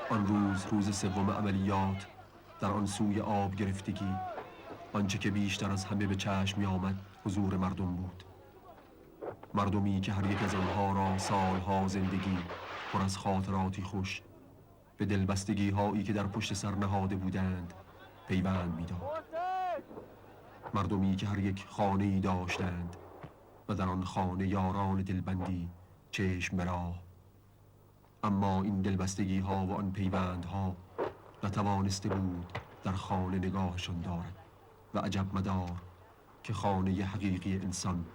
آن روز سوم عملیات، در آن سوی آب گرفتگی، آنچه که بیشتر از همه به چشم می آمد حضور مردم بود. مردمی که هر یک از آنها را سالها زندگی پر از خاطراتی خوش به دلبستگی هایی که در پشت سر نهاده بودند پیوند می داد. مردمی که هر یک خانه‌ای داشتند و در آن خانه یاران دلبندی چشم به راه. اما این دلبستگی ها و آن پیوند ها نتوانسته بود در خانه نگاهشان دارد و عجب مدار که خانه حقیقی انسان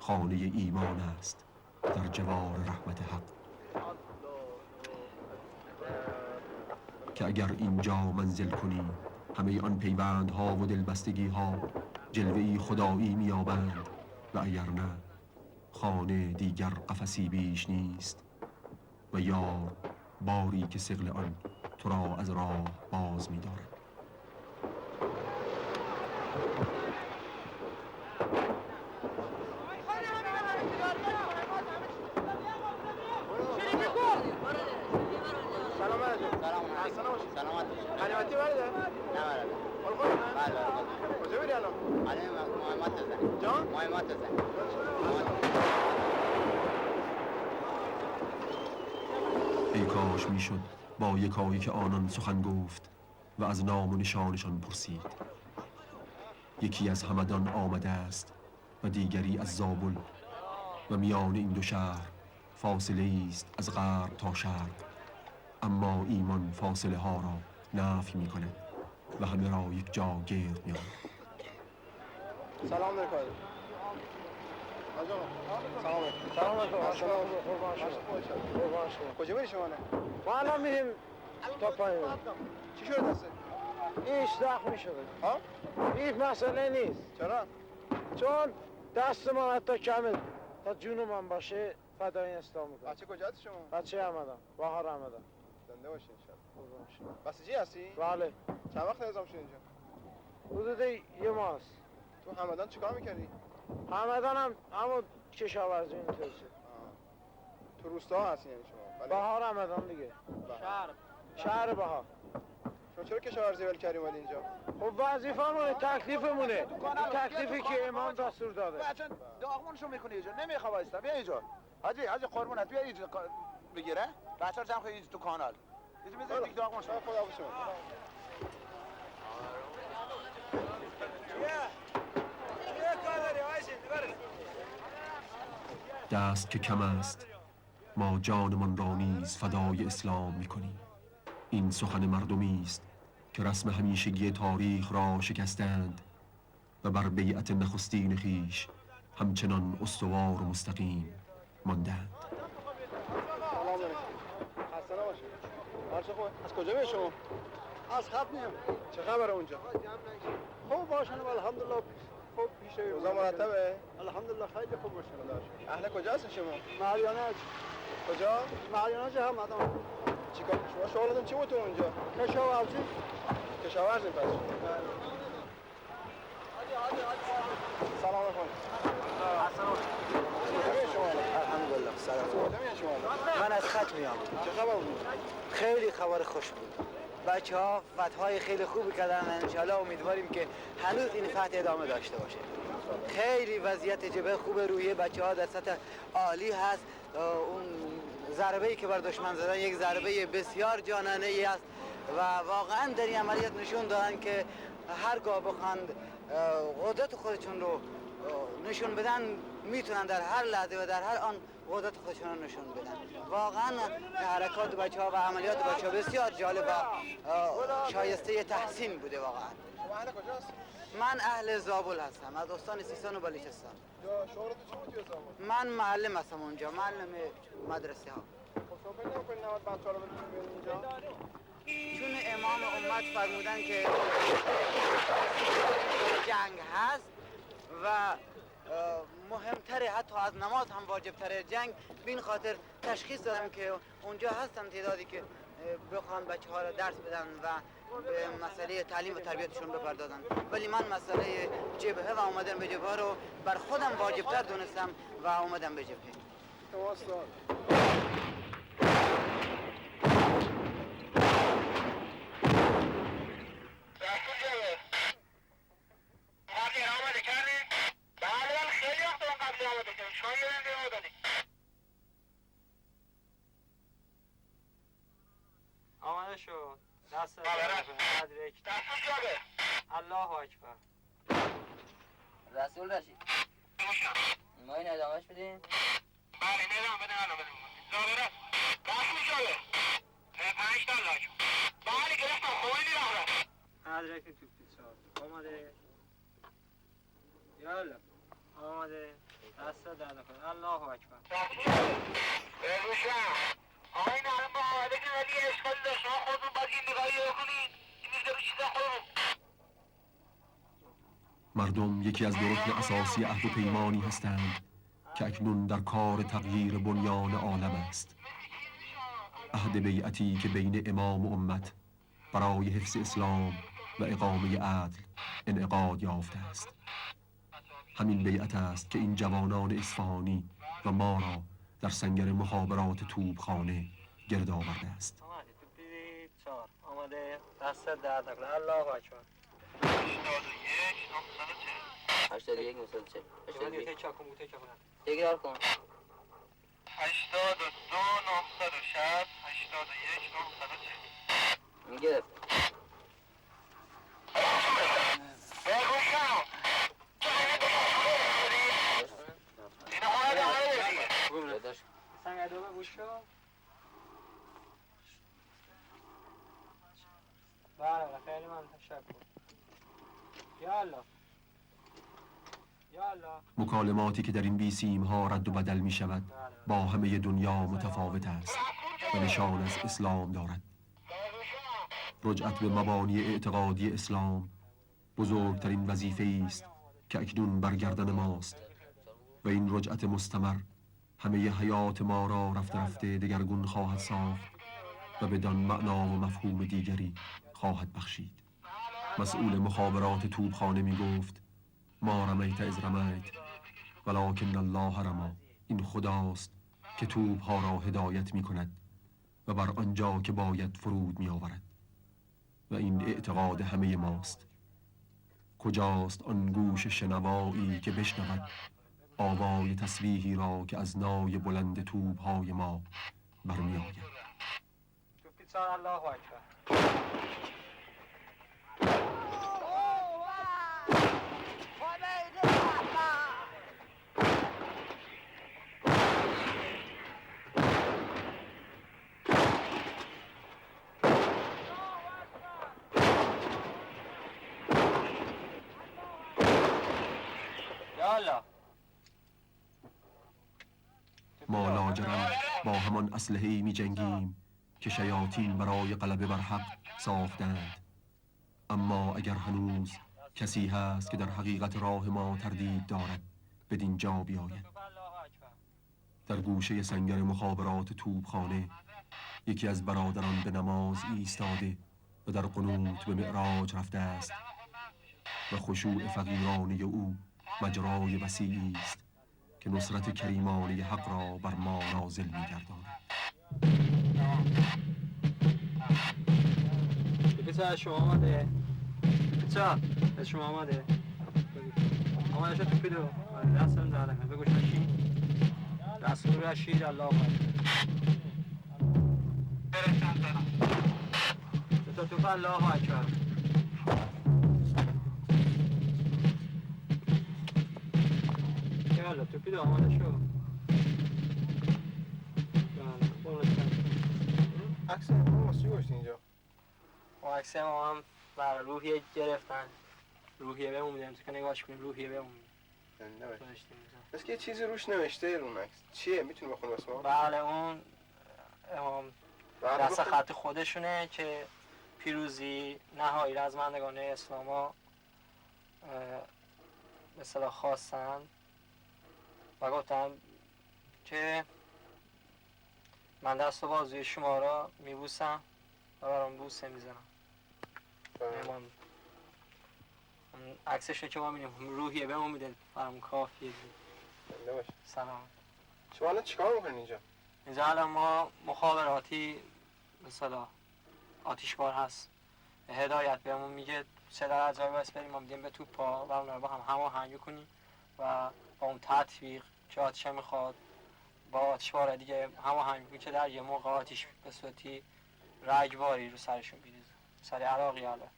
خانه ایمان است در جوار رحمت حق، که اگر اینجا منزل کنی همه آن پیوندها و دلبستگی ها جلوه‌ای خدایی می‌یابند و اگر نه خانه دیگر قفسی بیش نیست و یار باری که ثقل آن تو را از راه باز می‌دارد. غنیمتی برده؟ نه برده. حال خود نه؟ بله برده. کجا بری الان؟ الان مهمات بزنیم. جان؟ مهمات بزنیم. ای کاش میشد با یکایک آنان سخن گفت و از نام و نشانشان پرسید. یکی از همدان آمده است و دیگری از زابل و میان این دو شهر فاصله است از غرب تا شرق، اما ایمان فاصله ها را نفی می کند و همه را یک جا گرد می آورد. سلام درکاری. سلام علیکم. کجا بری شما نه؟ ما الان میریم تا پایین. چی شده دسته؟ هیچ زخمی شده. ها؟ هیچ مسئله نیست. چرا؟ چون دست من حتی کمه تا جون من باشه فدای اسلام میکنم. بچه کجا هستی شما؟ بچه آمدم. بهار آمدم. زنده باشی انشالله. بسیجی هستی؟ بله. چند وقت اعزام شدی اینجا؟ حدود یه ماست. تو همدان چیکار میکردی؟ همدان هم همون کشاورزی اینطور شد. تو روستا هستی یعنی شما؟ بهار آمدم دیگه. شهر بهار. شما چرا کشاورزی ول کردی اومدی اینجا؟ خب وظیفه‌مونه، تکلیفمونه. تکلیفی که امام دستور داده. بچه داغمونشو میکنی اینجا، نمیخواه وایستا. بیا اینجا. حاجی قربونت بیا اینجا بگیره. بچه‌ها جمع کنید تو کانال. اینجا بذارید یک داغمونشو. خدا حافظ شما. دست که کم است ما جانمان را نیز فدای اسلام می‌کنیم. این سخن مردمی است که رسم همیشگی تاریخ را شکستند و بر بیعت نخستین خیش همچنان استوار و مستقیم ماندند. سلام علیکم. خسته نباشید. حال چه خوبه؟ از کجا میای شما؟ از خط میام. چه خبره اونجا؟ خوب باشن الحمدلله. خوب پیشه. روزا مرتبه؟ الحمدلله خیلی خوب باشن. اهل کجا هستی شما؟ مریانج. کجا؟ مریانج هم آدم. چیکار شما شغلتون چی بود تو اونجا؟ کشاورزی. کشاورزی پس. سلام علیکم. الحمدلله سلام. من از خط میام. چه خبر بود؟ خیلی خبر خوش بود. بچه ها فتح‌های خیلی خوبی کردن. انشالله امیدواریم که هنوز این فتح ادامه داشته باشه. خیلی وضعیت جبهه خوب، روحیه بچه ها در سطح عالی هست. اون ضربه‌ای که بر دشمن زدن یک ضربه بسیار جانانه‌ای است و واقعا در این عملیات نشون دادن که هرگاه بخواند قدرت خودشون رو نشون بدن میتونن در هر لحظه و در هر آن قدرت خودشون رو نشون بدن. واقعا حرکات بچه‌ها و عملیات بچه‌ها بسیار جالب و شایسته تحسین بوده واقعا. شما اهل کجا هستی؟ من اهل زابل هستم، از استان سیستان و بلوچستان. شغلتون چی بود توی زابل؟ من معلم هستم اونجا، معلم مدرسه ها. خب شما فکر نمی‌کنید نباید بچه‌ها رو ببرید اینجا؟ چون امام امت فرمودن که جنگ هست و مهمتره حتی از نماز هم واجبتره جنگ، بین خاطر تشخیص دادم که اونجا هستن تعدادی که بخوان بچه ها را درس بدن و به مسئله تعلیم و تربیتشون بپردازن، ولی من مسئله جبهه و اومدن به جبهه رو بر خودم واجبتر دونستم و اومدم به جبهه. آماده شد. دست ادرک. الله اکبر. رسول رشید ما این ادامهش بدیم؟ بله ندام بده زابره رسول شده 5 تا لاک بله گرفتم خوبی راه ادرک تو پیچار. آماده. یالا. آماده. دست در نکن. الله اکبر. بگوشم آقای نرم با آمده که ولی اشکالی داشت شما خودتون باید این نگاهی بکنید این میزده رو چیزا خودمون مردم یکی از دو رکن اساسی عهد و پیمانی هستند که اکنون در کار تغییر بنیان عالم است. عهد بیعتی که بین امام و امت برای حفظ اسلام و اقامه عدل انعقاد یافته است. همین بیعت است که این جوانان اصفهانی و ما را در سنگر مخابرات توپخانه گرد آورده است. آماده. تو پیچار. آماده. دست در نکن. الله اکبر. 81 940 یعنی تکاکم تکرار کن 82 960 81 940 گرفت بگوشم این حالا داره داداش سنگ دوبه گوش شو. بله خیلی من تشکر. یالا. یالا. مکالماتی که در این بیسیم ها رد و بدل می شود با همه دنیا متفاوت است و نشان از اسلام دارد. رجعت به مبانی اعتقادی اسلام بزرگترین وظیفه است که اکنون بر گردن ماست و این رجعت مستمر همه حیات ما را رفته رفته دگرگون خواهد ساخت و بدان معنا و مفهوم دیگری خواهد بخشید. مسئول مخابرات توپخانه می گفت ما رمیت از رمیت ولکن الله رما. این خداست که توپها را هدایت می کند و بر آنجا که باید فرود می آورد و این اعتقاد همه ماست. کجاست آن گوش شنوایی که بشنود آوای تسبیحی را که از نای بلند توپهای ما برمی آید. تو پیچار. الله اکبر. یالا. ما لاجرم با همان اسلحه‌ای می جنگیم که شیاطین برای غلبه بر حق ساختند. اما اگر هنوز کسی هست که در حقیقت راه ما تردید دارد بدین جا بیاید. در گوشه سنگر مخابرات توپخانه یکی از برادران به نماز ایستاده و در قنوت به معراج رفته است و خشوع فقیرانه او مجرای وسیعی است که نصرت کریمانه حق را بر ما نازل می‌گرداند. پیچار شما آماده. پیچار شما آماده. آماده شد. تو پیدو دستم در نکن. بگوش رشید. رسول رشید. الله اکبر. تو الله اکبر. یالا تو پیدو آماده شو. عکس ما واسه چی گذاشتی اینجا؟ و عکس ما هم برای روحیه گرفتن. روحیه بهمون میدن. تو که نگاهش کنیم روحیه بهمون میدن. بس که یه چیزی روش نوشته رو عکس. چیه؟ میتونی بخونی واسه ما؟ بله اون امام دست خط خودشونه که پیروزی نهایی رزمندگان اسلاما به اصطلاح خواستن و گفتن که من دست و بازوی شما را میبوسم و برام بوسه میزنم. امام عکسش که ما میبینیم روحیه بهمون میده برام کافیه. سلام. شما الان چیکار میکنین اینجا؟ اینجا الان ما مخابراتی به اصطلاح آتشبار هست هدایت بهمون میگه چه در جای باید بریم ما میگیم به توپا و اون رو با هم هماهنگ کنیم و با اون تطبیق که آتش میخواد با آتشبار دیگه هماهنگ کنیم که در یه موقع آتش به صورتی رگباری رو سرشون بیریزه، سر عراقی البته.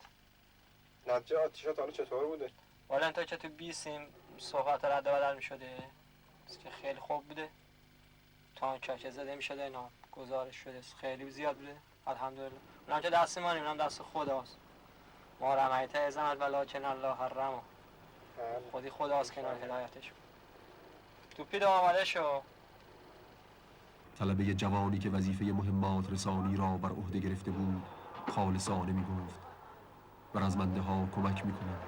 نتیجه آتیشات حالا چطور بوده؟ والا تا که تو بیسیم صحبت رد و بدل می شده که خیلی خوب بوده، تا که زده می شده اینا گزارش شده خیلی زیاد بوده الحمدلله. اونم که دست ما اونم دست خداست. ما رمیت ازمت ولکن الله حرمه، خودی خداست کنار هدایتش. توپی دو آماده شو. طلبه جوانی که وظیفه مهمات رسانی را بر عهده گرفته بود خالصانه می گفت و رزمنده ها کمک می کنم،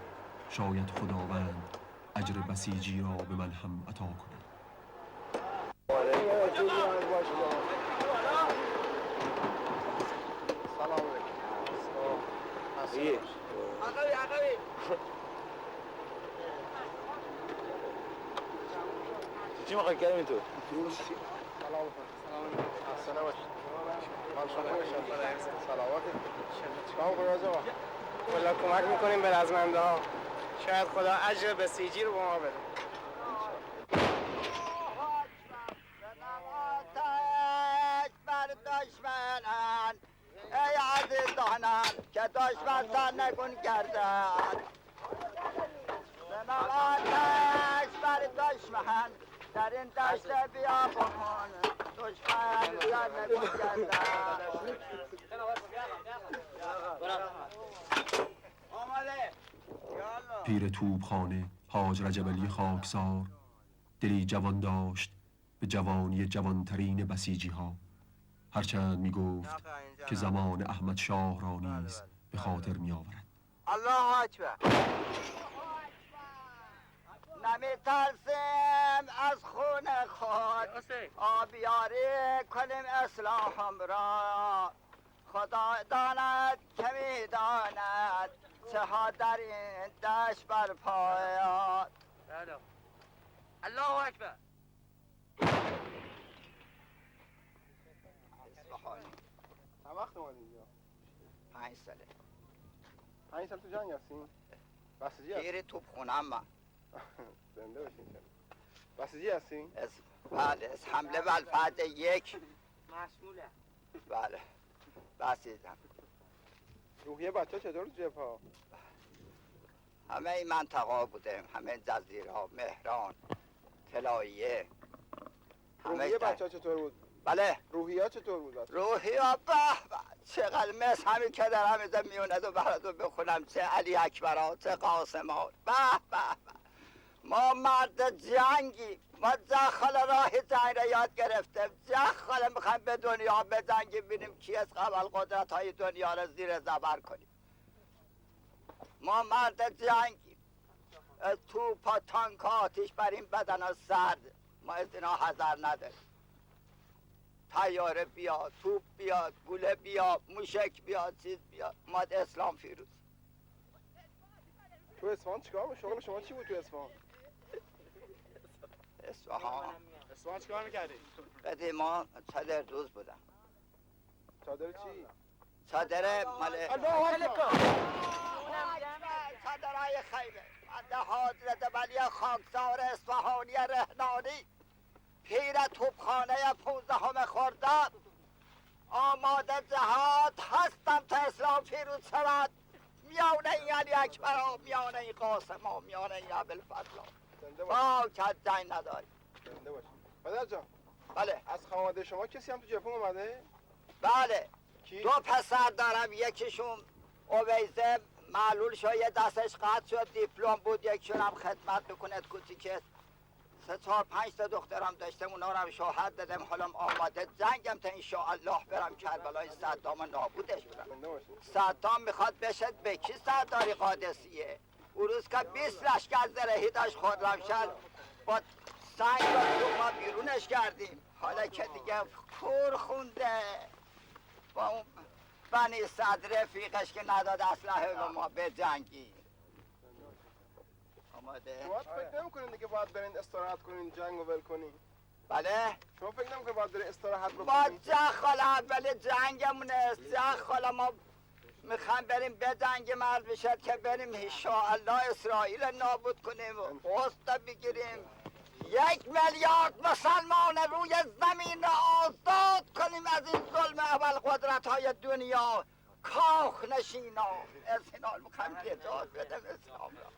شاید خداوند اجر بسیجی را به من هم عطا کند. چی میخوای کردیم تو؟ کلا کمک میکنیم به رزمنده ها، شاید خدا اجر بسیجی رو به ما بده. بر دشمنان ای عزیزانم که دشمن سر نگون گردد، زنم آتش بر دشمن در این دشت بیا بکن، دشمن سر نگون گردد. پیر توپخانه حاج رجب علی خاکسار دلی جوان داشت به جوانی جوانترین بسیجی ها، هرچند می گفت که زمان احمد شاه را نیز به خاطر می آورد. الله اکبر. نمی ترسیم از خون خود، آبیاری کنیم اسلام را، خدا داند که می داند چه ها در این دشت برپاید. الله اکبر. اصفهانی چند وقت اومدی اینجا؟ 5 ساله 5 سال تو جنگ هستین؟ بسیجی هستین؟ پیر توپخونه‌ام من. زنده باشین شد. بسیجی هستین؟ بله، از حمله و الفتح 1 مسئوله. بله بسیدم. روحیه بچه چطور تو جبهه؟ همه این منطقه بودیم، همه جزیره ها، مهران، طلاییه، روحیه بچه چطور بود؟ بله روحیه چطور بود؟ روحی ها به به چقدر مثل همین که دارم اینجا میوند و براتون بخونم، چه علی اکبر ها، چه قاسم ها، به به به. ما مرد جنگی، ما جخال راه جنگ را یاد گرفتیم، جخال میخوایم به دنیا بجنگیم بینیم کی از قبل قدرت های دنیا را زیر زبر کنیم. ما مرد جنگی، توپ و تانک ها آتیش بر این بدن ها سرد، ما از اینا حذر نداریم. طیاره بیاد، توپ بیاد، گوله بیاد، موشک بیاد، چیز بیاد، ما اسلام فیروز. تو اصفهان چیکار بود؟ شغل شما چی بود تو اصفهان؟ اصفهان چیکار میکردی؟ قدیما چادر دوز بودم. چادر چی؟ چادر مال چادرهای خیمه. بنده حاضرت ولی خاکسار اصفهانی رهنانی، پیر توپخانه 15 خرداد، آماده جهاد هستم تا اسلام فیروز شود. میانه این علی اکبر ها، میانه این قاسم ها، میانه این ابوالفضل ها، ما که جنگ نداریم. زنده باشین. پدر جان، بله از خانواده شما کسی هم تو جبهه اومده؟ بله، کی؟ 2 پسر دارم، یکیشون اویزه معلول شد، یه دستش قطع شد، دیپلم بود، یکیشون هم خدمت میکنه کوچیکه. 3 4 5 تا دخترم داشتم، اونا رو هم شوهر دادم، حالا آماده جنگم تا انشاءالله برم کربلای صدام نابودش برم. زنده باشین. صدام میخواد بشد به کی سرداری قادسیه؟ او روز که 20 لشکر زرهی داشت خرمشهر با سنگ و توپ ما بیرونش کردیم، حالا که دیگه کور خونده با اون بنی صدر رفیقش که نداد اسلحه به ما بجنگیم. آماده؟ شما فکر نمی‌کنین دیگه باید برین استراحت کنین، جنگ رو ول کنین؟ بله؟ شما فکر نمی‌کنین باید برین استراحت ما بکنین؟ جخال اول جنگمون است، جخال ما میخوایم بریم بجنگیم، مرد بشد که بریم انشاءالله اسرائیل نابود کنیم، قسط بگیریم، 1 میلیارد مسلمان روی زمین را آزاد کنیم از این ظلم اول قدرت های دنیا. کاخ نشینا اسلام میخوایم نجات بدم اسلام را.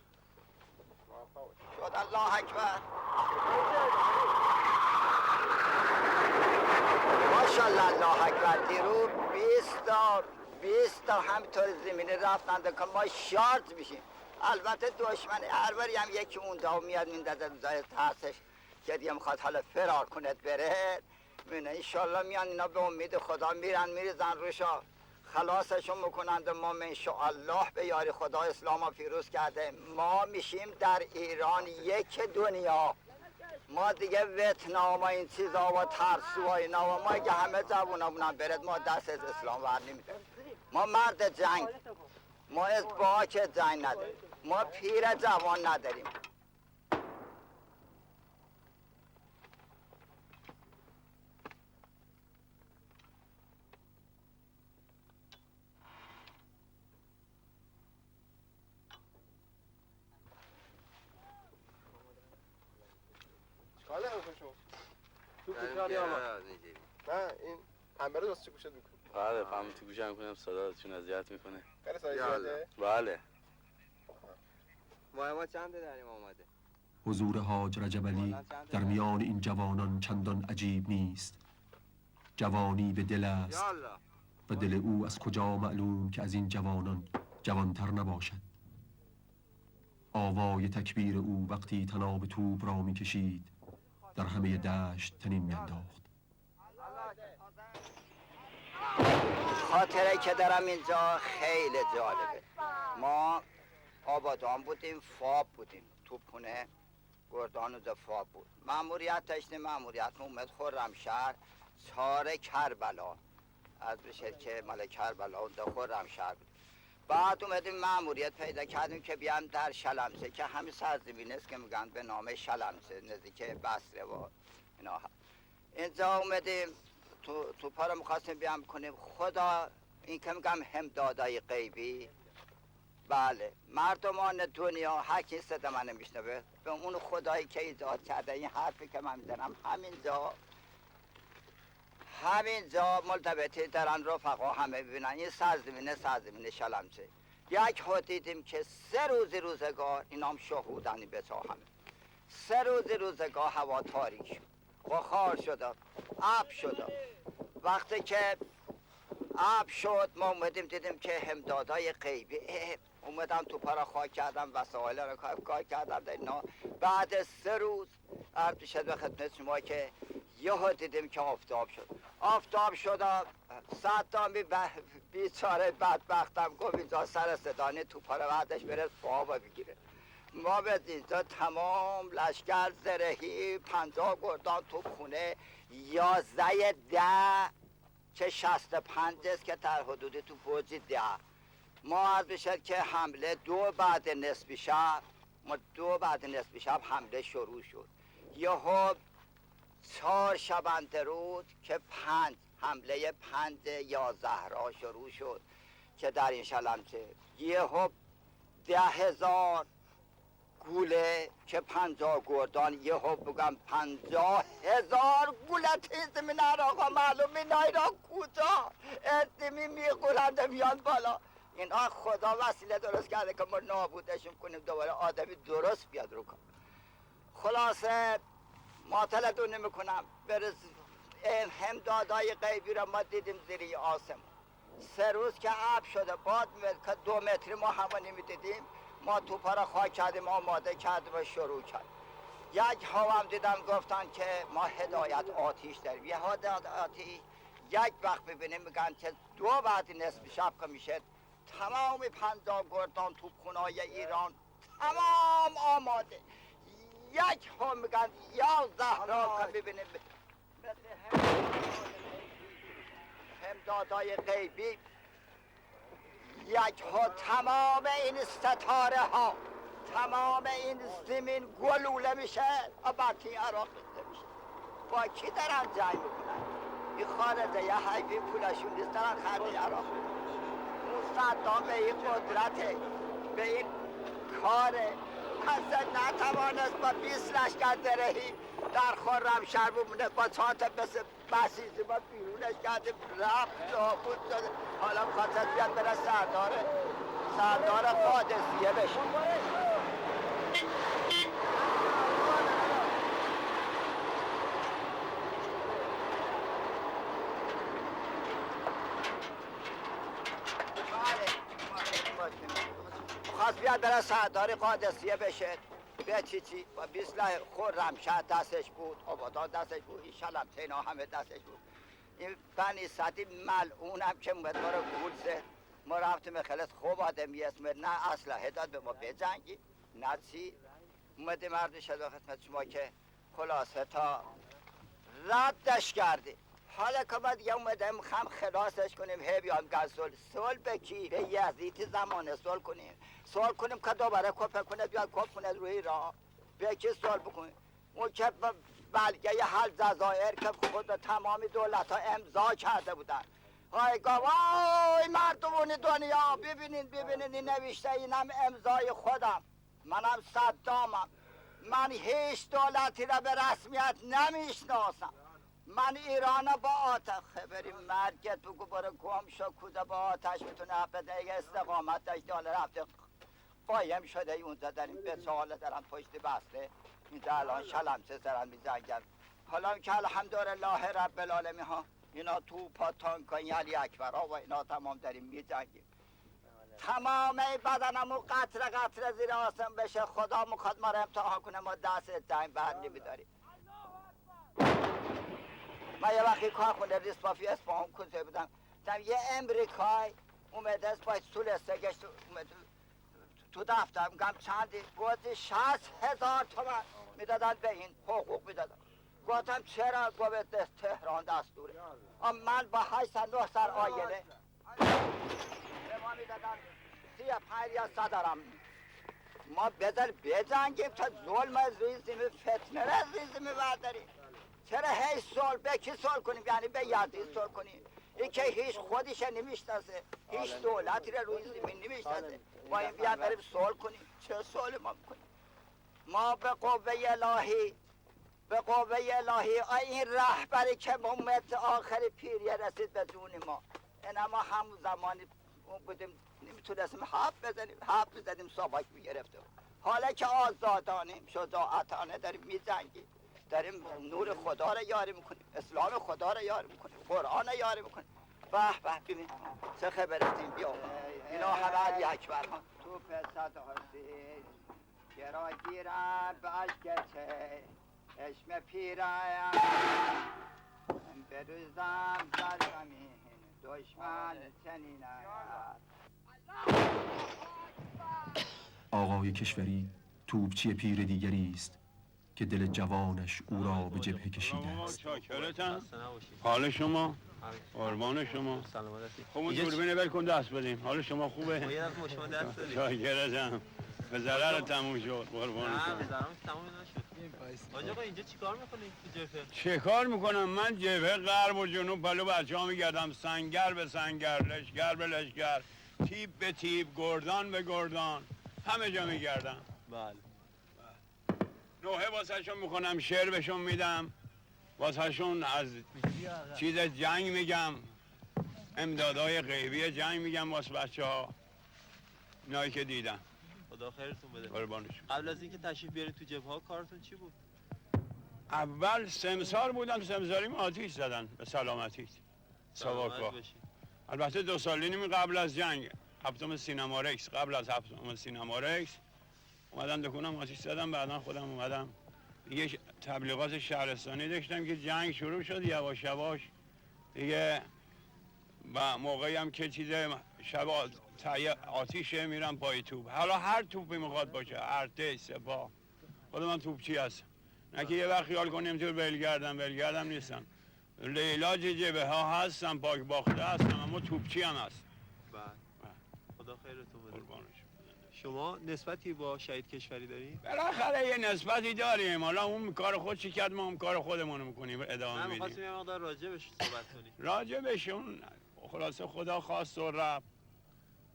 شد الله اکبر. ماشاءالله الله اکبر. دیرو 20 تا همینطور زمینی رفتند که ما شارت میشیم. البته دشمن هر هم یکی اون دا میاد میندازه روزای ترسش که دیگه میخواد حالا فرار کنه بره. میونه انشالله میان اینا به امید خدا میرن میریزن روشا خلاصشون میکنند. ما انشالله به یاری خدا اسلام پیروز کرده. ما میشیم در ایران یک دنیا. ما دیگه ویتنام و این چیزا و ترسو و اینا و ما اگه همه جوانمونم برد ما دست از اسلام ور نمیده. ما مرد جنگ، ما از باک جنگ نداریم، ما پیر جوان نداریم. چیکار دارم خوشم؟ تو کوچه یا نه این همه رو دوست گوشت میکنم. بله فهمی تو گوشم میکنم صداتون اذیت میکنه. خیلی سایه بله. ما چند داریم آماده؟ حضور حاج رجب علی در میان این جوانان چندان عجیب نیست. جوانی به دل است و دل او از کجا معلوم که از این جوانان جوانتر نباشد. آوای تکبیر او وقتی طناب توپ را می کشید در همه دشت تنین می انداخت. خاطره که دارم اینجا خیلی جالبه. ما آبادان بودیم، فاب بودیم، توپخونه گردانوز فاب بود. ماموریتش نه ماموریت اومد خرمشهر چار کربلا از بشه که مال کربلا اونجا خرمشهر بود. بعد اومدیم ماموریت پیدا کردیم که بیام در شلمسه که همین سرزمین است که میگن به نام شلمسه نزدیک بصره و اینا. اینجا اومدیم تو پا رو میخواستیم بیام کنیم. خدا این که میگم همدادای غیبی، بله مردمان دنیا هر کی صدا من نمیشنوه به اون خدایی که ایجاد کرده این حرفی که من میزنم همینجا ملتبتی دارن رفقا همه ببینن. این سرزمین شلمچه. یک ها دیدیم که 3 روز روزگار اینام شهودنی بچه همه 3 روز روزگار هوا تاریک شد، بخار شد، ابر شد. وقتی که ابر شد ما اومدیم دیدیم که همدادای غیبی اومدم تو پا را خاک کردم وسایل را کار کردم در اینا. بعد 3 روز عرض شد به خدمت شما که یهو دیدیم که آفتاب شد. صدامی بیچاره بدبختم گفت اینجا سر صدانه تو پا را بعدش بره فابا بگیره. ما به اینجا تمام لشکر زرهی 50 گردان تو خونه 11 که 65 است که در حدود تو فوجی 10. ما عرض بشد که حمله 2 بعد نصف شب حمله شروع شد. یهو 4 شبنده رود که 5 حمله 5 11 را شروع شد که در این شلمچه. یهو 10,000 گوله که 50 گردان یهو بگم 50,000 گوله تیز من آقا معلوم اینای را کجا ادمی میگولنده میان بالا. اینا خدا وسیله درست کرده که ما نابودشون کنیم دوباره آدمی درست بیاد رو کن. خلاصه معطلتون نمیکنم. برس همدادای غیبی را ما دیدیم زیر آسمون. 3 روز که ابر شده باد میاد که 2 متری ما هوا نمیدیدیم. ما توپا را خاک کردیم آماده کردیم و شروع کرد. یک ها هم دیدم گفتن که ما هدایت آتیش داریم. یه هدایت آتیش یک وقت ببینیم میگن که 2 بعد نصف شب که میشه تمام 50 گردان توپخونه‌های ایران تمام آماده. یک ها میگن 11 را که ببینیم همدادای غیبی. یک ها تمام این ستاره ها تمام این زمین گلوله میشه و باقی عراق میشه. با کی دارن جنگ میکنن؟ این خارجه یه حیبی پولشون نیست دارن خرج عراق. اون صدام به این قدرته به این کار حسن نتوانست با 20 لشکر درهی در خرمشهر بمونه. با 4 تا مثل بسیجی ما بیرونش کردیم، رفت نابود شده. حالا خواست بیاد بره سردار قادسیه بشه. خواست بیاد بره سردار قادسیه بشه. به چی با 20 خرمشهر دستش بود، آبادان دستش بود، این شلمچه اینا همه دستش بود. این بنی سدی ملعونم که اومد ما رو گول زد. ما رفتیم خلص خوب آدمی اسم نه اسلحه داد به ما بجنگیم نه چی. اومده مرد شد و خدمت شما که خلاصه تا ردش کردیم. حالا که بعد دیگه اومدیم خلاصش کنیم، هی بیام گل صلح به کی؟ به یزیدی زمانه صلح کنیم که دوباره کپر کنه بیاد کپ کنه روی راه. به کی صلح بکنیم؟ اون که بلگه حل جزایر که خود تمامی دولت ها امضا کرده بودن. های وای مردمون دنیا ببینین این نوشته، اینم امضای خودم، منم صدامم. من هیچ دولتی را به رسمیت نمیشناسم. من ایران با آتش خبری مرگت بگو برو گم شو کوزه با آتش میتونه بده. استقامت داشت حالا رفته قایم شده اونجا در این 2 سال دارن پشت بسته اینجا الان شلمچه سرن میزنگن. حالا که الحمدلله رب العالمین ها اینا تو پاتانکای علی اکبر ها و اینا تمام داریم میجنگیم. تمام بدنمو قطره زیر آسم بشه. خدا میخواد ما رو امتحان کنه، ما دست جنگ بر نمیداریم. من یه وقتی کارخونه ریسپافی اصفهان کوزه بودم، یه امریکای اومده از باید سولسته گشت اومده تو دفتر. میگم چندی؟ گفتی 60,000 تومن میدادن به این حقوق میدادن. گفتم چرا؟ گفت تهران دستوره. من با 8 سر آینه به ما میدادن 35 یا 100 درم. ما بذار بجنگیم تا ظلم از ریزیم، فتنه از ریزیم برداریم. چرا هی صلح؟ به کی صلح کنیم؟ یعنی به یزید صلح کنیم؟ این که هیچ خودش نمیشناسه، هیچ دولتی را روی زمین نمیشناسه. با این بیان بریم صلح کنیم. چه صلح ما میکنیم؟ ما به قوه الهی این رهبری که مومت آخر پیریه رسید به جون ما. این ما همون زمانی بودیم نمیتونستیم حرف بزنیم ساواک میگرفتیم. حالا که آزادانیم، شجاعتانه داریم میجنگیم، داریم نور خدا را یاری میکنیم، اسلام خدا را یاری میکنیم، قرآن را یاری میکنیم. به ببین چه خبرتیم بیا اینا همه علی اکبر ها. تو پسد حسین گرا گیرم به عشق چه اشم پیرایم بروزم در زمین دشمن چنین آقای کشوری توپچی پیر دیگری است که دل جوانش او را به جبهه کشیده است. شاکرتم. حال شما؟ قربان شما. خب اون دوربین بل کن دست بدیم. حال شما خوبه؟ شاکرتم. به ضرر تموم شد. قربان شما. به ضرر تموم نشد. آج آقا اینجا چیکار میکنید تو جبهه؟ چه کار میکنم؟ من جبهه غرب و جنوب پلو بچه‌ها میگردم، سنگر به سنگر، لشگر به لشگر، تیپ به تیپ، گردان به گردان، همه جا میگردم. بله. نوحه واسهشون میکنم، شعر بهشون میدم، واسهشون از چیز جنگ میگم، امدادهای غیبی جنگ میگم واسه بچه‌ها. اینایی که دیدم. خدا خیرتون بده. قربانشون. قبل از اینکه تشریف بیارید تو جبهه ها کارتون چی بود؟ اول سمسار بودم، سمساریم آتیش زدن به سلامتی. سواکا. البته 2 سال نیم قبل از جنگ، هفتم سینما رکس، قبل از هفتم سینما رکس اومدن دکونم آتیش زدم. بعدا خودم اومدم یه تبلیغات شهرستانی داشتم که جنگ شروع شد یواش یواش دیگه. و موقعی هم که چیز شب آتیشه میرم پای توپ. حالا هر توپی میخواد باشه، ارتش، سپاه، خود من توپچی هستم. نه که یه وقت خیال کنیم تو ولگردم نیستم. لیلاج جبهه ها هستم، پاک باخته هستم، اما توپچی هم هست. بله. خدا خیرتون بده. شما نسبتی با شهید کشوری دارید؟ بالاخره یه نسبتی داریم. حالا اون کار خودش کرد، ما هم کار خودمون میکنیم، ادامه میدیم. من می‌خواستم یه مقدار راجع بهش صحبت کنیم. راجع بهش خلاصه خدا خواست و رفت،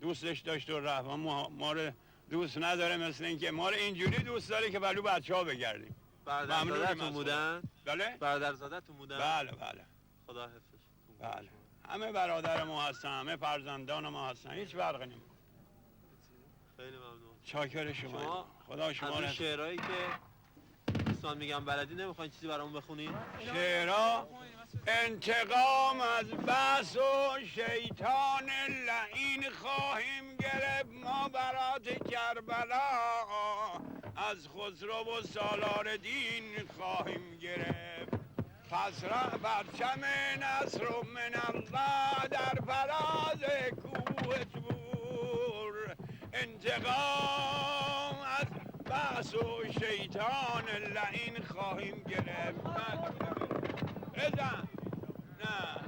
دوستش داشت و رفت. ما رو دوست نداره، مثل اینکه ما رو اینجوری دوست داره که بلو بچه ها بگردیم. برادرزادتون بودن؟ بله؟ برادرزادتون بودن؟ بله بله. خدا حفظش. بله. همه برادر ما هستن، همه فرزندان ما هستن، هیچ فرقی نمیکنه. خیلی ممنون. شاکر شما. خدا شما رو. شعرهایی که دوستان میگن بلدی نمیخواین چیزی برامون بخونین؟ شعرها انتقام از بس و شیطان لعین خواهیم گرفت ما برات کربلا، از خسرو و سالار دین خواهیم گرفت، پس پرچم نصر و من الله در فراز کوه طور، انتقام از بس و شیطان لعین خواهیم گرفت. بزن نه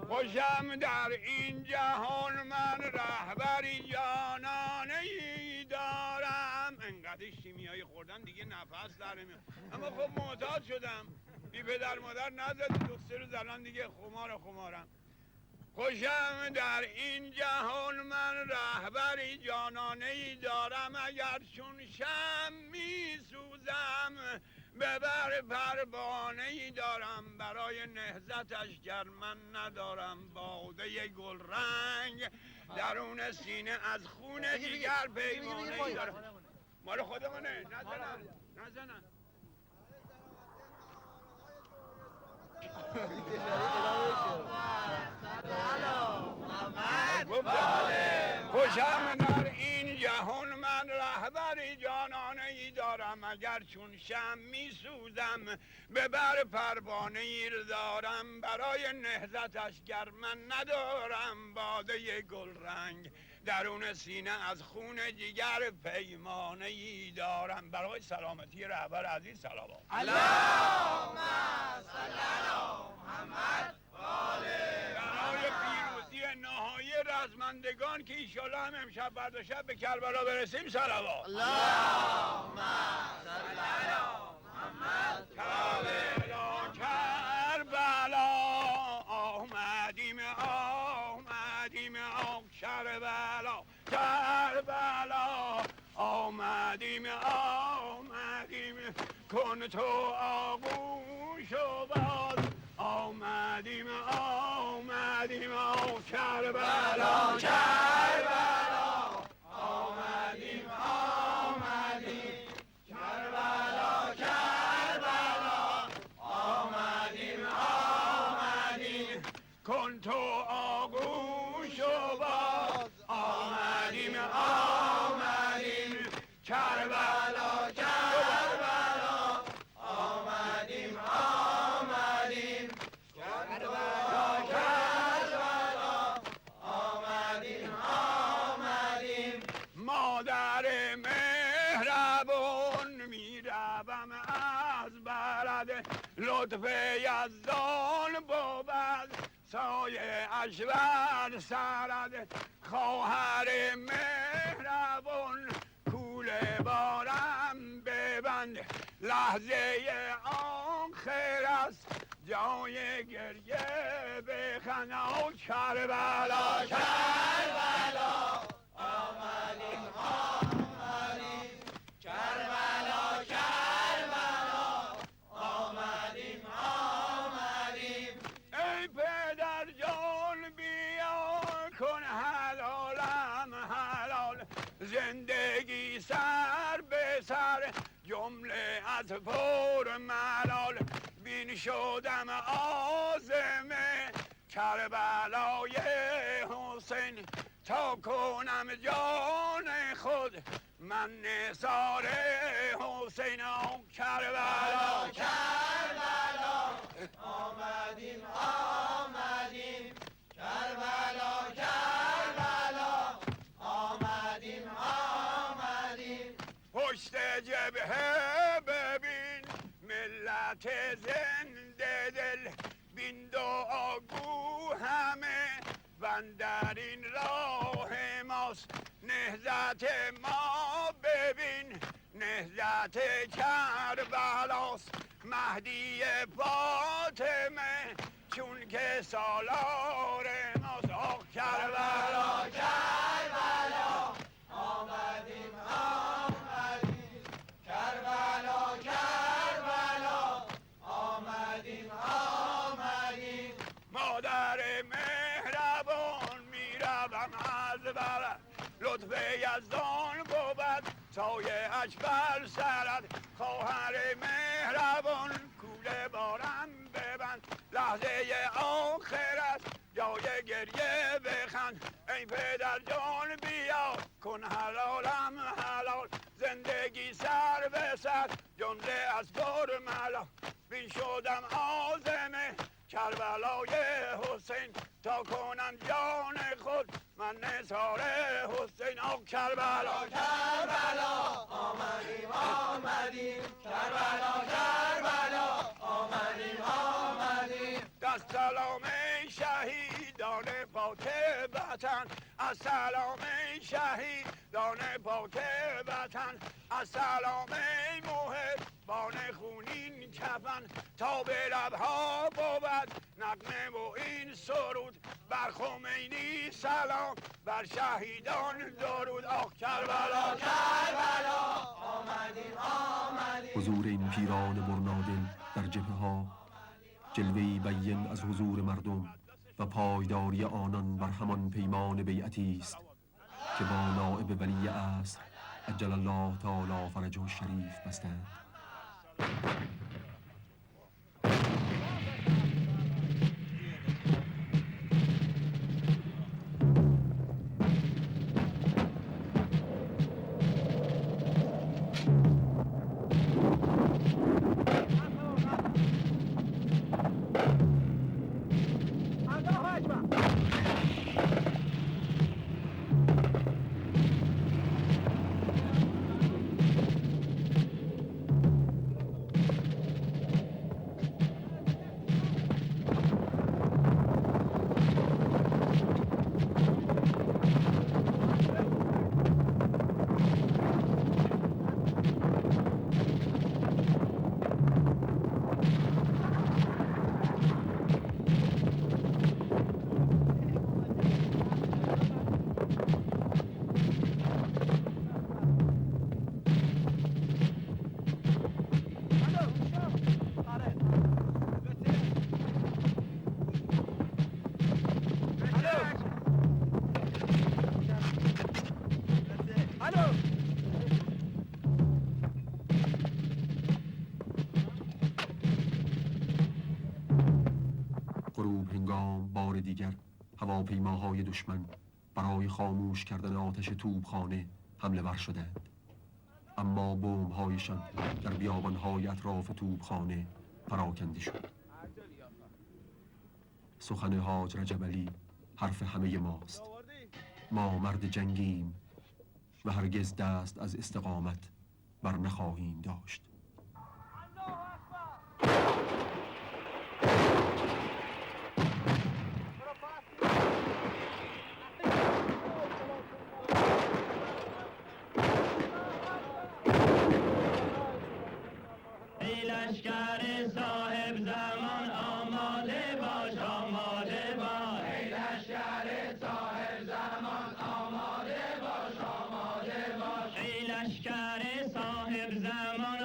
خوشم در این جهان من رهبری جانانه‌ای دارم. انقدر شیمیایی خوردم دیگه نفس در نمیاد، اما خب معتاد شدم، بی پدر مادر نزد دو سه روز الان دیگه خمارم. خوشم در این جهان من رهبری جانانه‌ای دارم، اگر چون شمع می‌سوزم ببر پروانه‌ای دارم، برای نهضتش گر من ندارم باده گل رنگ، درون سینه از خون دیگر پیمانه‌ای دارم. مال خودمونه، نزنن. خوشم در این جهان من رهبری جانانه‌ای دارم، اگر چون شمع می‌سوزم ببر پروانه‌ای دارم، برای نهضتش گر من ندارم باده گل رنگ، درون سینه از خون جگر پیمانه‌ای دارم. برای سلامتی رهبر عزیز صلوات. اللهم صل علی محمد و آله. برای پیروزی نهایی رزمندگان که ایشالله هم امشب فردا شب به کربلا برسیم صلوات. اللهم صل علی محمد و آله. کربلا آمدیم کربلا آمدیم کن تو آغوش و باز آمدیم کربلا آمدیم کن تو آغوش و باز آمدیم کربلا مادر مهربان میروم از برد لطف یزدان بود سایه اشور سرد خواهر مهربان کوله بارم ببند لحظه آخر است جای گریه بخند کربلا آمدیم کربلا آمدیم ای پدر جان بیا کن حلال زندگی سر به سر جمله از پر ملال بین شدم آزمه کربلای حسین تا کنم جان خود من نثار حسین کربلا آمدیم کربلا آمدیم پشت جبهه ببین ملت زنده دل بین دعاگو همه در این راه ماست نهضت ما ببین نهضت کربلاست مهدی فاطمه چون که سالار ما لطف یزدان بود سایه اش بر سرد خواهر مهربان کوله بارم ببند لحظه آخر است جای گریه بخند ای پدر جان بیا کن حلالم حلال زندگی سر به سر جمله از پرملا بین شدم عازمه کربلای حسین تا کنم جان خود من نثار حسین آب کربلا کربلا آمدیم آمدیم کربلا کربلا آمدیم آمدیم دست سلام ای شهیدان پاک وطن از سلام ای شهیدان پاک وطن از سلام ای محبان خونین کفن تا به لبها بود نغمه و این سرود بر خمینی سلام بر شهیدان درود آخ کربلا کربلا آمدیم آمدیم حضور این پیران برنادل در جبهه ها جلوه‌ای بیان از حضور مردم و پایداری آنان بر همان پیمان بیعتی است که با نائب ولی عصر عجل الله تعالی فرجه الشریف بستند. غروب هنگام بار دیگر هواپیماهای دشمن برای خاموش کردن آتش توپخانه حمله ور شدند، اما بمب‌هایشان در بیابان‌های اطراف توپخانه پراکنده شد. سخن حاج رجب علی حرف همه ماست. ما مرد جنگیم و هرگز دست از استقامت بر نخواهیم داشت. لشکر صاحب زمان آماده باش آماده باش ای لشکر صاحب زمان آماده باش آماده باش ای لشکر صاحب زمان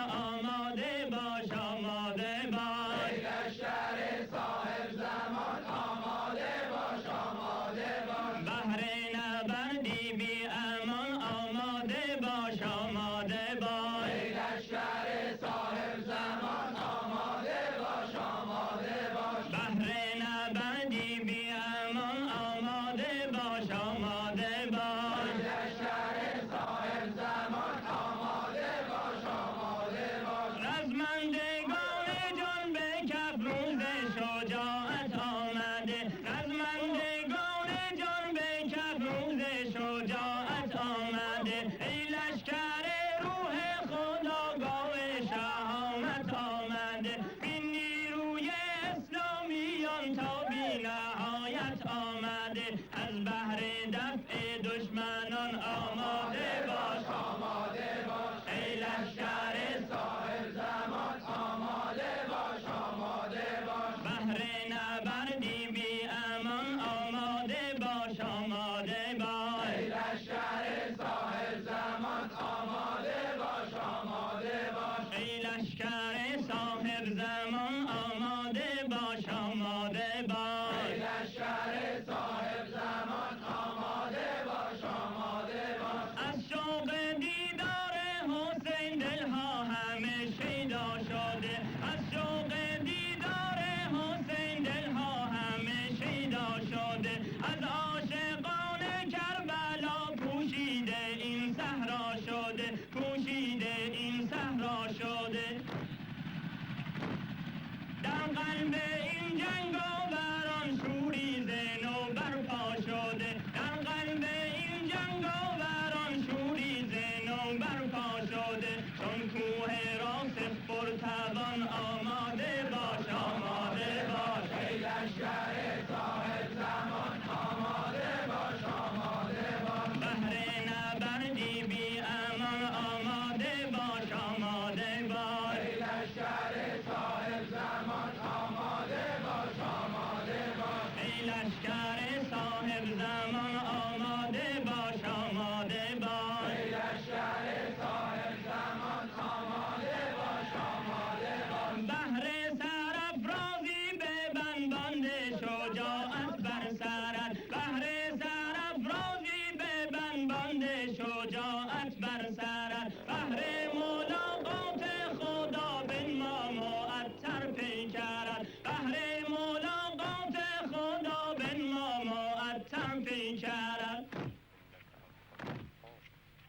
لشکر صاحب زمان آماده باش آماده باش ای لشکر صاحب زمان آماده باش آماده باش بهر سرافرازی ببند باند شجاعت بر سرت بهر سرافرازی ببند باند شجاعت بر سرت بهر ملاقات خدا بنما معطر پیکرت بهر ملاقات خدا بنما معطر پیکرت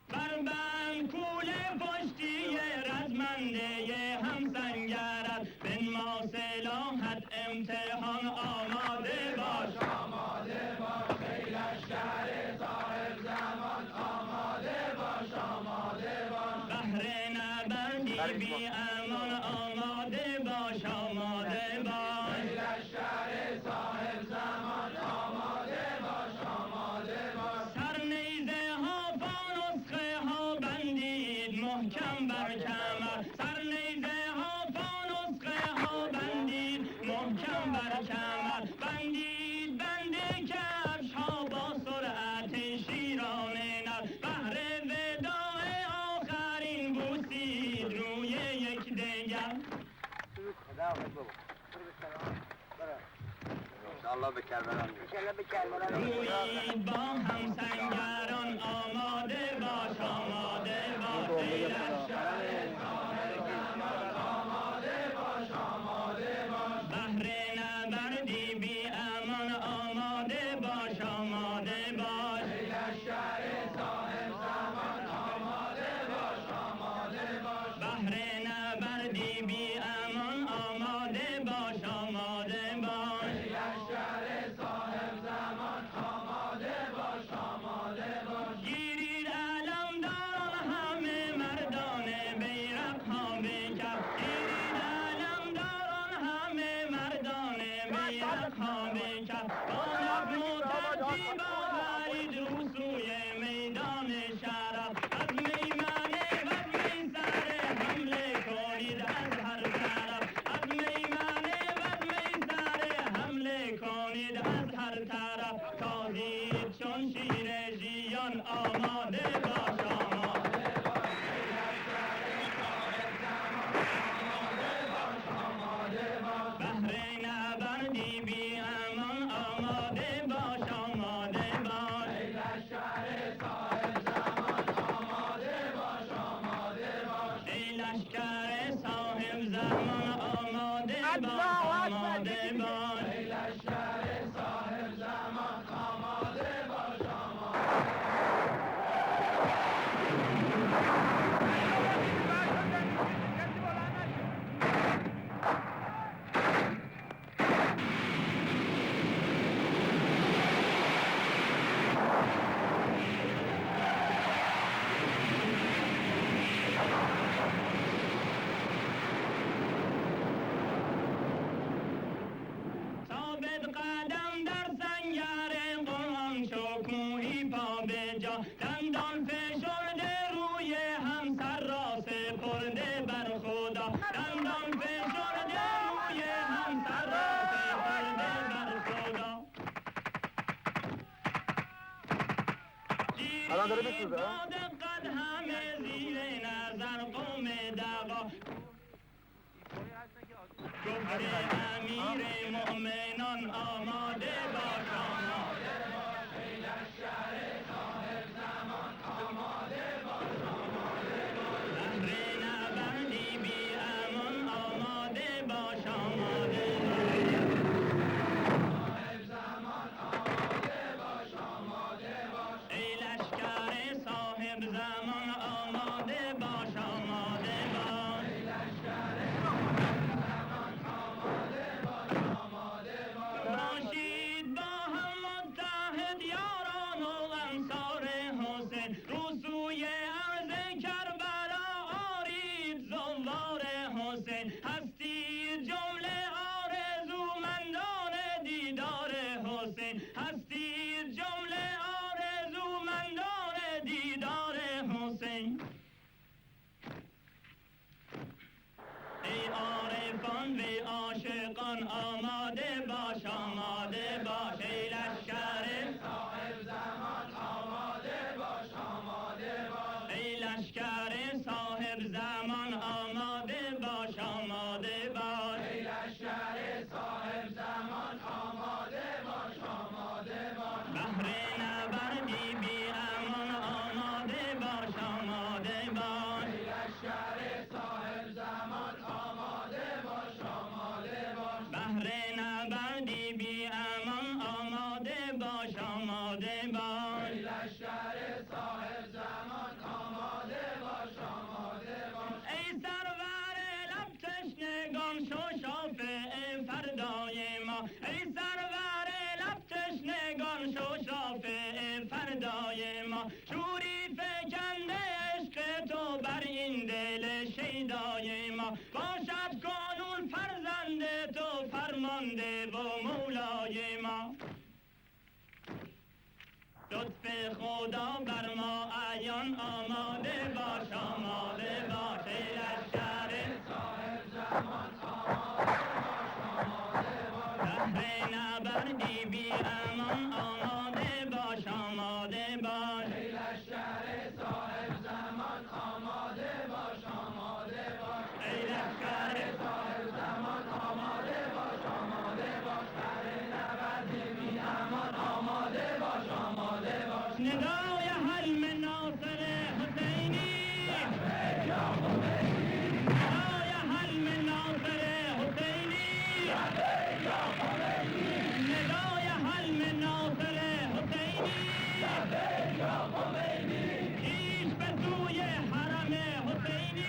بر بند کول پشتی رزمنده همسنگرت بنما سلاحت امتحان آماده باش آماده باش ای لشکر صاحب زمان آماده باش آماده باش بهر نبردی بی امان آماده باش آماده باش ای لشکر صاحب زمان آماده باش آماده باش سر نیزه ها فانوسخه ها بندید محکم بر کمر سر نیزه ها فانوسخه ها بندید محکم بر کمر بندید بند کفش ها با سرعت شیران نر بهر وداع آخرین بوسید روی یکدیگر انشالله به کربلا رویید با همسنگران آماده باش آماده باش ای لشکر صاحب زمان آماده باش آماده باش بهر نبردی بی امان آماده باش آماده باش ای لشکر صاحب زمان آماده باش آماده باش بهر نبردی بی امان آماده باش آماده باش ای لشکر صاحب زمان آماده باش آماده باش گیرید علمداران همه مردان بیرق ها به کف گیرید علمداران همه مردان بیرق ها به کف با نظم و ترتیب آورید رو سوی میدان شرف از میمنه و از میسره حمله کنید از هر طرف از میمنه و از میسره حمله کنید از هر طرف تازید چون شیر ژیان آماده باش آماده باش ای لشکر صاحب زمان آماده باش آماده باش بهر نبردی بی امان آماده باش آماده باش ای لشکر صاحب زمان آماده باش آماده باش ای لشکر صاحب زمان آماده باش آماده باش ای لشکر صاحب زمان آماده باش آماده ثابت قدم در سنگر قرآن شو کوهی پا به جا دندان فشرده روی همسر را سپرده بر خدا دندان فشرده روی همسر را سپرده بر خدا الان داره میسوزه با دقت همه زیر نظر قوم دقا گفت امیر مؤمنان آماده باش آماده باش ای لشکر صاحب زمان آماده باش آماده باش بهر نبردی بی امان آماده باش آماده باش صاحب زمان آماده باش آماده باش ای لشکر صاحب زمان آماده باش آماده باش ای لشکر باشید با هم متحد یاران و انصار حسین رو سوی عرض کربلا آرید زوار حسین هستی جمله آرزومندان دیدار حسین هستی جمله آرزومندان دیدار حسین ای عارفان و عاشقان آماده باش آماده باش ای بنده و مولای ما. لطف خدا بر ما عیان آماده باش، آماده باش ای لشکر صاحب زمان، آماده باش بهر نبردی بی امان، آماده باش، آماده باش ای لشکر صاحب زمان، آماده باش، آماده باش ای لشکر صاحب زمان، آماده باش، آماده باش بهر نبردی بی امان، آماده باش، آماده باش. ندای حلم ناصر حسینی، ندای حلم ناصر حسینی، ندای حلم ناصر حسینی، پیش به سوی حرم حسینی.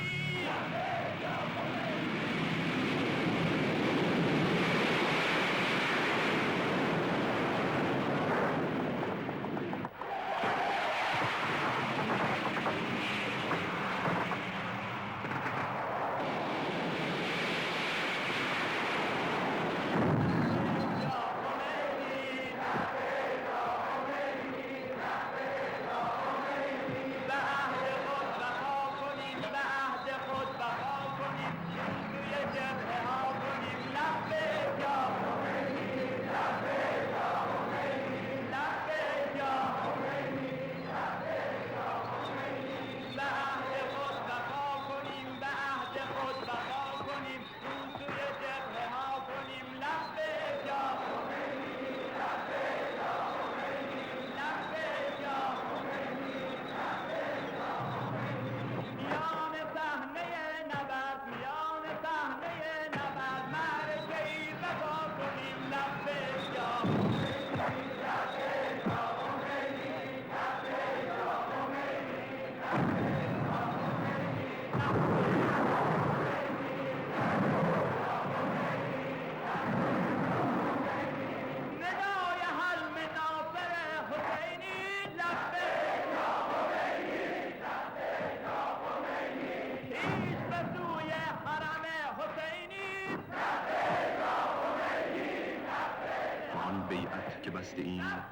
بیعت که بسته این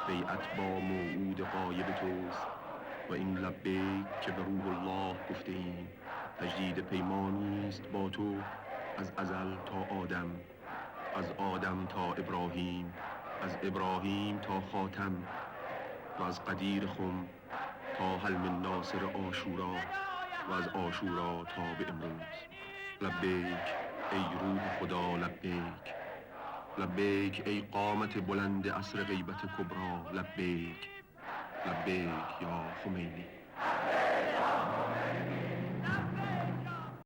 بیعت با موعود غایب توست و این لبیک که به روح الله گفته این تجدید پیمانی است با تو از ازل تا آدم، از آدم تا ابراهیم، از ابراهیم تا خاتم و از قدیر خم تا حلم ناصر آشورا و از آشورا تا به امروز. لبیک ای روح خدا، لبیک لبیک ای قامت بلند عصر غیبت کبرا، لبیک لبیک یا خمینی.